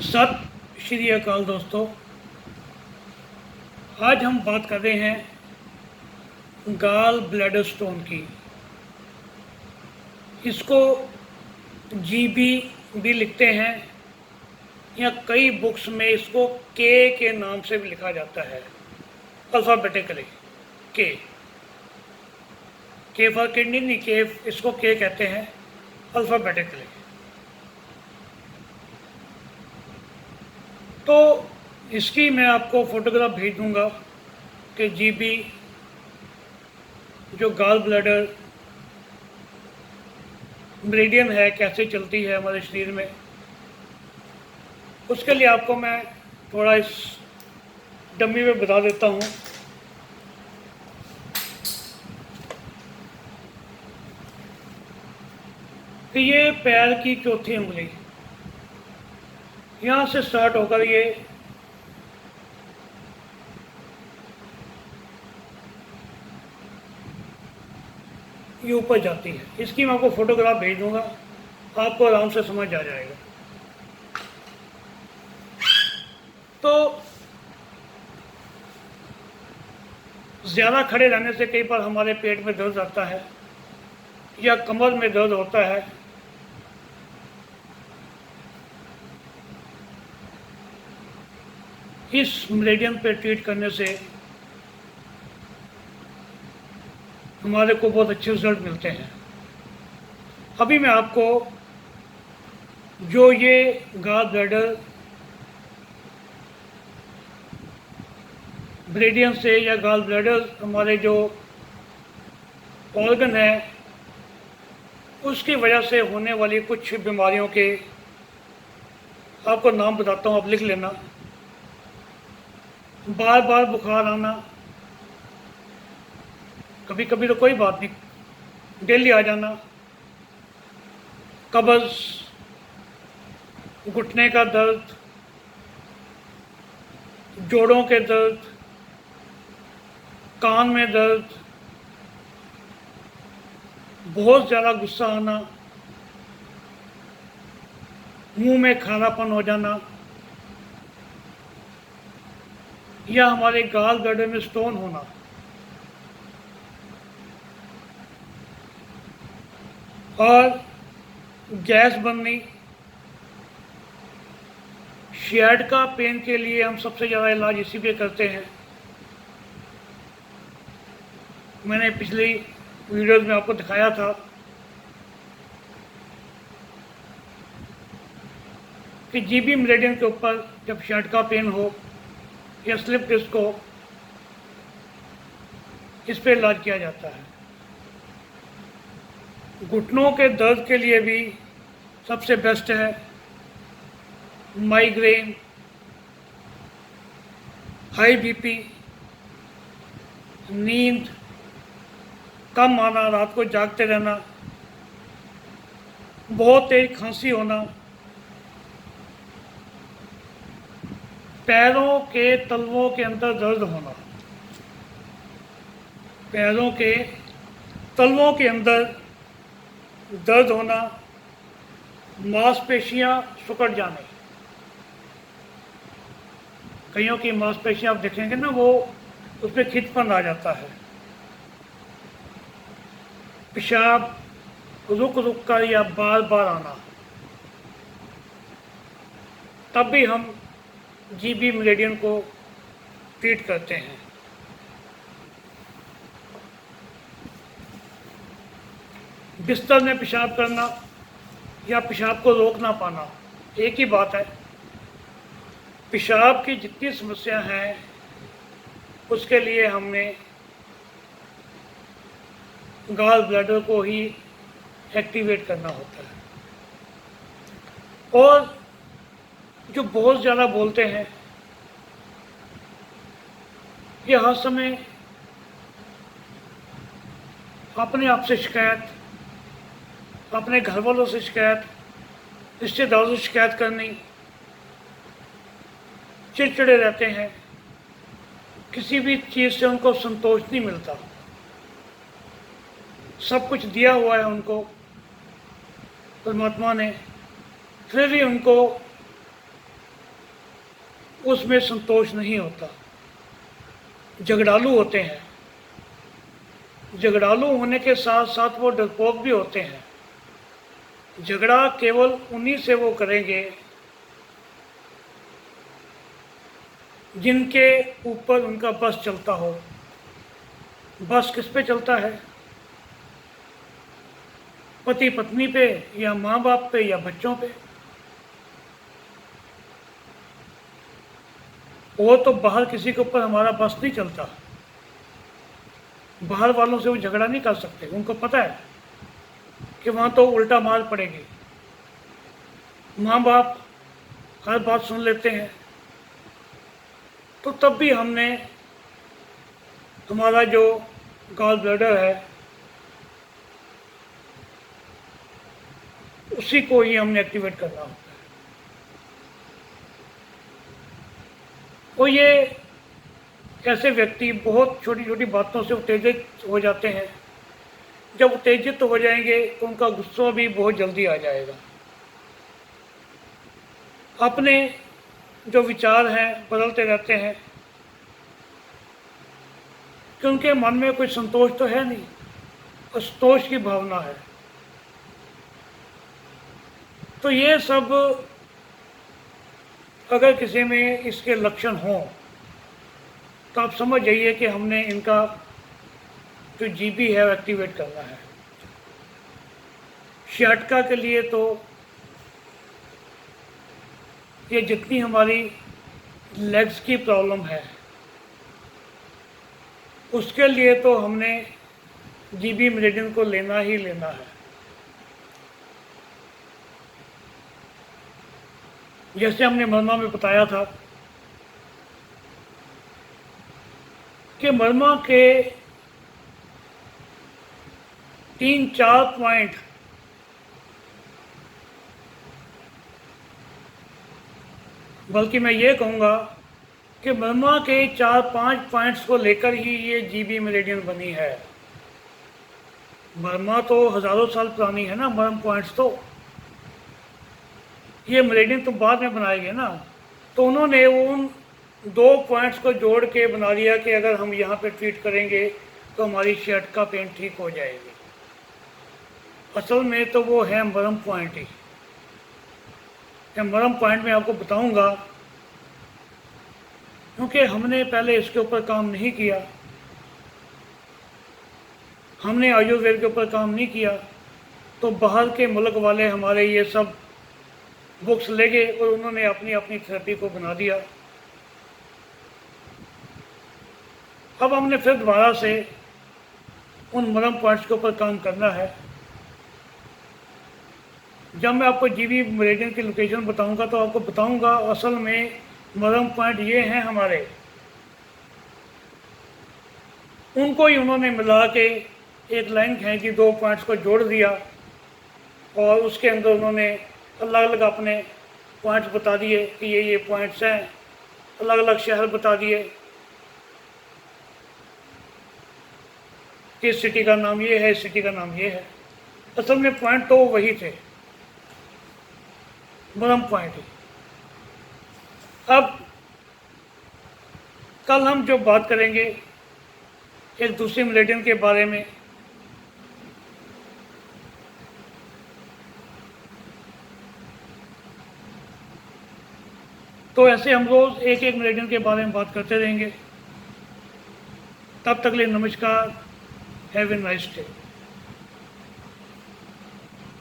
सत श्री अकाल दोस्तों। आज हम बात कर रहे हैं गाल ब्लैडर स्टोन की। इसको जीबी भी लिखते हैं या कई बुक्स में इसको के नाम से भी लिखा जाता है, अल्फ़ाबेटिकली। के के फॉर किडनी नहीं, के इसको के कहते हैं अल्फ़ाबेटिकली। तो इसकी मैं आपको फ़ोटोग्राफ भेज दूंगा कि जीबी जो गाल ब्लैडर मेरिडियन है कैसे चलती है हमारे शरीर में। उसके लिए आपको मैं थोड़ा इस डमी में बता देता हूँ। कि ये पैर की चौथी उंगली यहाँ से स्टार्ट होकर ये ऊपर जाती है। इसकी मैं आपको फोटोग्राफ भेज दूंगा, आपको आराम से समझ आ जाएगा। तो ज़्यादा खड़े रहने से कई बार हमारे पेट में दर्द आता है या कमर में दर्द होता है। इस मेरिडियन पे ट्रीट करने से हमारे को बहुत अच्छे रिजल्ट मिलते हैं। अभी मैं आपको जो ये गाल ब्लैडर मेरिडियन से या गाल ब्लैडर हमारे जो ऑर्गन है उसकी वजह से होने वाली कुछ बीमारियों के आपको नाम बताता हूँ, आप लिख लेना। बार बार बुखार आना, कभी कभी तो कोई बात नहीं, डेली आ जाना। कब्ज़, घुटने का दर्द, जोड़ों के दर्द, कान में दर्द, बहुत ज़्यादा गुस्सा आना, मुंह में खारापन हो जाना, या हमारे गाल ब्लैडर में स्टोन होना, और गैस बननी। शियाटिका पेन के लिए हम सबसे ज़्यादा इलाज इसी पे करते हैं। मैंने पिछली वीडियोज़ में आपको दिखाया था कि जीबी मेरिडियन के ऊपर जब शियाटिका पेन हो या स्लिप डिस्क हो, इस पे इलाज किया जाता है। घुटनों के दर्द के लिए भी सबसे बेस्ट है माइग्रेन, हाई बीपी, नींद कम आना, रात को जागते रहना, बहुत तेज खांसी होना, पैरों के तलवों के अंदर दर्द होना, पैरों के तलवों के अंदर दर्द होना, मांसपेशियां सिकुड़ जाने। कईयों की मांसपेशियां आप देखेंगे ना, वो उस पर खिंचपन आ जाता है। पेशाब रुक रुक कर या बार बार आना, तब भी हम जीबी मेरिडियन को ट्रीट करते हैं। बिस्तर में पेशाब करना या पेशाब को रोक ना पाना, एक ही बात है। पेशाब की जितनी समस्या है उसके लिए हमने गाल ब्लैडर को ही एक्टिवेट करना होता है। और जो बहुत ज़्यादा बोलते हैं, ये हर समय अपने आप से शिकायत, अपने घर वालों से शिकायत, रिश्तेदारों से शिकायत करनी, चिड़चिड़े रहते हैं, किसी भी चीज़ से उनको संतोष नहीं मिलता। सब कुछ दिया हुआ है उनको परमात्मा ने, फिर भी उनको उसमें संतोष नहीं होता, झगड़ालू होते हैं। झगड़ालू होने के साथ साथ वो डरपोक भी होते हैं। झगड़ा केवल उन्हीं से वो करेंगे जिनके ऊपर उनका बस चलता हो। बस किस पे चलता है? पति पत्नी पे, या माँ बाप पे, या बच्चों पे। वो तो बाहर किसी के ऊपर हमारा बस नहीं चलता। बाहर वालों से वो झगड़ा नहीं कर सकते, उनको पता है कि वहाँ तो उल्टा मार पड़ेगी। माँ बाप हर बात सुन लेते हैं, तो तब भी हमने हमारा जो गॉल ब्लैडर है उसी को ही हमने एक्टिवेट करना होता है। और ये ऐसे व्यक्ति बहुत छोटी छोटी बातों से उत्तेजित हो जाते हैं। जब उत्तेजित हो जाएंगे तो उनका गुस्सा भी बहुत जल्दी आ जाएगा। अपने जो विचार हैं बदलते रहते हैं कि उनके मन में कोई संतोष तो है नहीं, असंतोष की भावना है। तो ये सब अगर किसी में इसके लक्षण हों तो आप समझ जाइए कि हमने इनका जो जीबी है वो एक्टिवेट करना है। सियाटिका के लिए तो ये जितनी हमारी लेग्स की प्रॉब्लम है उसके लिए तो हमने जीबी मेरिडियन को लेना ही लेना है। जैसे हमने मरमा में बताया था कि मरमा के 3-4 पॉइंट बल्कि मैं ये कहूँगा कि मरमा के 4-5 पॉइंट्स को लेकर ही ये जीबी मेरिडियन बनी है। मरमा तो हज़ारों साल पुरानी है ना, मर्म पॉइंट्स तो, ये मेरिडियन तो बाद में बनाए गए ना। तो उन्होंने उन 2 पॉइंट्स को जोड़ के बना लिया कि अगर हम यहाँ पे ट्रीट करेंगे तो हमारी सियाटिका पेन ठीक हो जाएगी। असल में तो वो है मरम पॉइंट ही। मरम पॉइंट में आपको बताऊंगा, क्योंकि हमने पहले इसके ऊपर काम नहीं किया, हमने आयुर्वेद के ऊपर काम नहीं किया, तो बाहर के मुल्क वाले हमारे ये सब बुक्स ले गए और उन्होंने अपनी अपनी थेरेपी को बना दिया। अब हमने फिर दोबारा से उन मरम पॉइंट्स के ऊपर काम करना है। जब मैं आपको जीबी मेरिडियन की लोकेशन बताऊंगा तो आपको बताऊंगा असल में मरम पॉइंट ये हैं हमारे, उनको ही उन्होंने मिला के एक लाइन खींची, 2 पॉइंट्स को जोड़ दिया और उसके अंदर उन्होंने अलग अलग अपने पॉइंट्स बता दिए कि ये पॉइंट्स हैं, अलग अलग शहर बता दिए कि इस सिटी का नाम ये है, इस सिटी का नाम ये है। असल में पॉइंट तो वही थे, मरम पॉइंट ही। अब कल हम जो बात करेंगे एक दूसरे मेरिडियन के बारे में, तो ऐसे हम रोज़ एक एक मेरिडियन के बारे में बात करते रहेंगे। तब तक के लिए नमस्कार, हैव ए नाइस डे।